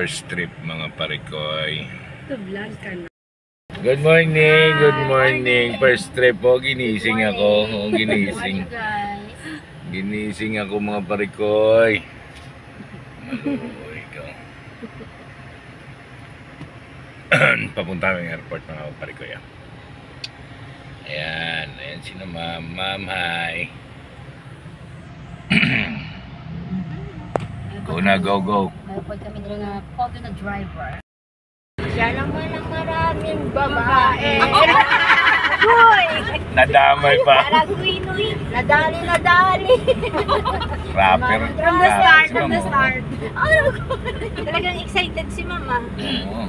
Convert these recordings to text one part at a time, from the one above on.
first trip mga parikoy. Vlog ka na. Good morning. First trip po, ginising ako. Ginising. Ginising ako mga parikoy. Maluoy ka. Papunta ng airport mga parikoy. Ayan sino ma'am. Ma'am, hi. Go na, go. Pag kami din na photo na driver. Siya naman ang maraming babae. Hoy! Nadamay pa. Parang nuy-nuy. Nadali. Rapper. From the start. Talagang excited si mama.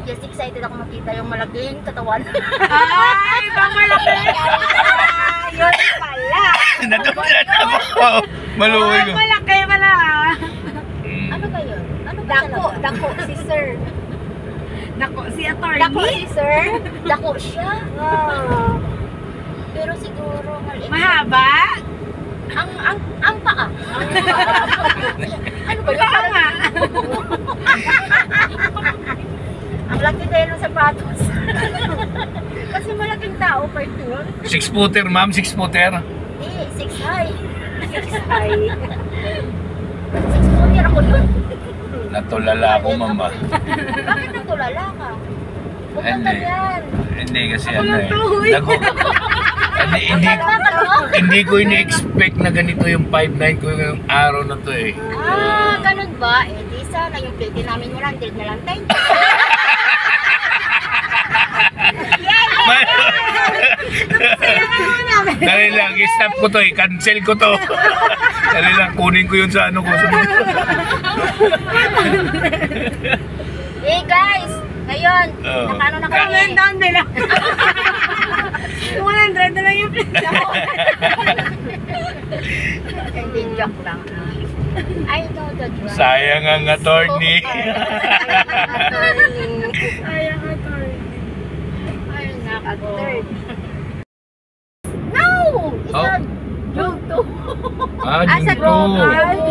Just excited ako makita yung malaking katawan. Ay, bang malaki. Yun pala. Natulat ako. Maluoy ko. Malaki pala. Ano ba yun? Ano ba Dako si sir. Dako si attorney. Dako si sir. Dako siya. Wow. Pero siguro maliit. Mahaba? Ang paa. Ano ba yun? Tama. Ang laki din ng sapatos. Kasi malaking tao per tour. 6-footer ma'am, 6-footer. Eh, 6 high. 6 high. 6 footer ako yun. Natulala ako mama. Bakit natulala ka? Huwag kang ganyan. Hindi kasi Ako lang to, huy. Hindi ko ini-expect na ganito yung 5'9" ko yung araw na to eh. Ah, ganun ba? Eh, di sana yung plate namin 100 na lang tayo. Dali lang, i-stop ko to eh, cancel ko to. Dali lang, kunin ko yun sa ano ko. Hey guys, ngayon, nakano na kami. Comment down below. 100 na lang yung plate. Hindi, joke lang. I know the drive. Sayang ang attorney. Sayang attorney. Ayun nga, third. No! It's Oh. a joke to. Sa Dito.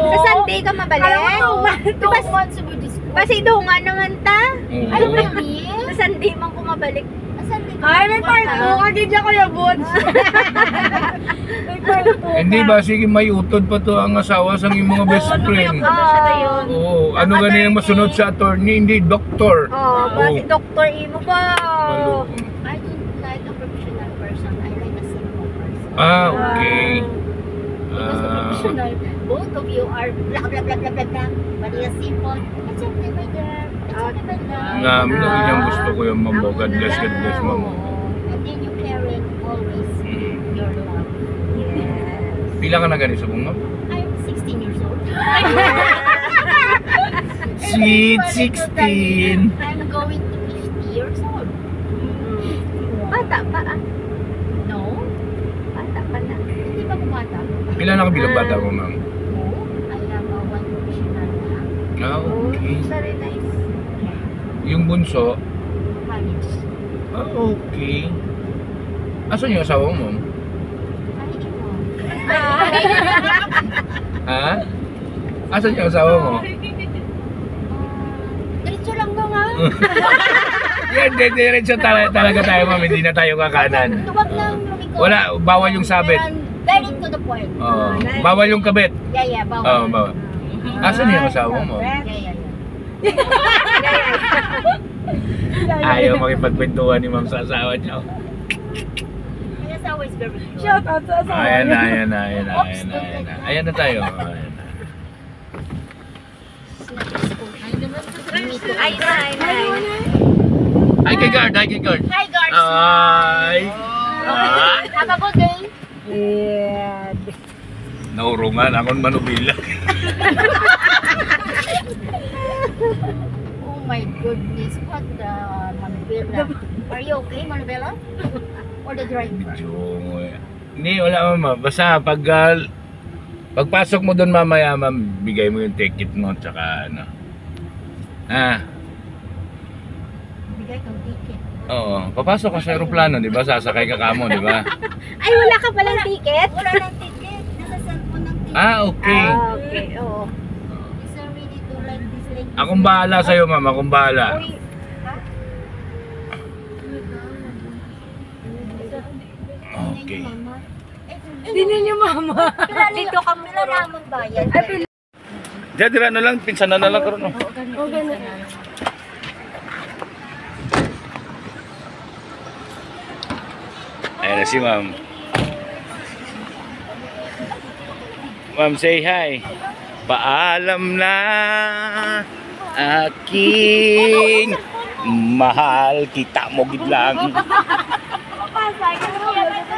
Sa Sunday ka mabalik? Alam mo, 2 months ago this ko. Pasidungan naman ta. Ano ba yun? Sa Sunday man ko mabalik. Sunday ka. Ay, may part 2. Agad niya ko yung boots. May part 2. Hindi ba, sige may utod pa to ang asawa sa iyong mga best friend. Oo, ano ganyan masunod sa attorney, hindi doktor. Bakit Dr. Imo pa? I don't like a professional person. I like a simple person. Okay. Because a professional, both of you are blah blah blah blah blah blah. But you're simple. It's okay my girl. It's okay my girl. Namin yung gusto ko yung mamo. God bless mamo. And then you carry always your love. Yes. Pila ka na ganito mong ma'am? I'm 16 years old. Sweet 16. I'm going to 50 years old. Bata pa ah. No? Bata pa na. Hindi ba kumata? Pila na kabilang bata mo ma'am? No. I have one professional na. Okay. Very nice. Yung bunso, College. okay. Asan yung asawa mo? Ay, ito. Ha? Asan yung asawa mo? Diretso lang ba nga? Yan, diretso talaga tayo ma'am. Hindi na tayo kakanan. Tuwag lang lumiko. Wala, bawal yung sabit. Direct to the point. Oo. Bawal yung kabit. Yeah, bawal. Oo, bawal. Asan yung asawa mo? Yeah. Ayaw makipagkwentuhan ni ma'am sa asawa niya. Yes, always very good. Shout out sa asawa. Ayan na. Ayan na tayo. Ayan na. Ay, Hi kay guard. Hi, guards. Hi. Have a good day. Yeah. Naurungan akong manubila. Oh my goodness, what the Manubela? Are you okay, Manubela? Or the driver? Hindi, wala mama. Basta pagpasok mo doon mamaya, ma'am, bigay mo yung ticket mo, tsaka ano. Bigay kang ticket. Oo, papasok ka sa aeroplano, di ba? Sasakay ka kamo, di ba? Ay, wala ka palang ticket? Wala ng ticket. Nasa cellphone ng ticket. Okay. Okay, oo. Is there really to like this like Akong bahala sa'yo, ma'am. Akong bahala. Uy, ha? Okay. Hindi niyo mama. Dito kami na naman bayan. Diyan, dira na lang. Pinsan na lang karon. O, ganun. Ayan na si ma'am. Ma'am, say hi. Paalam na aking mahal. Kita mo gid lang.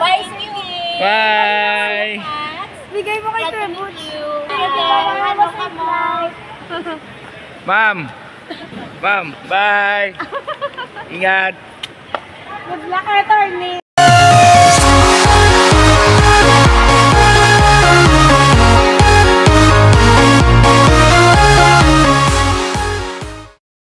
Bye, Sweetie. Bye! Bigay mo kay Kuya Thank Butch. you. Ano ka mo? Ma'am! Ma'am, bye! Ingat! Good luck, attorney.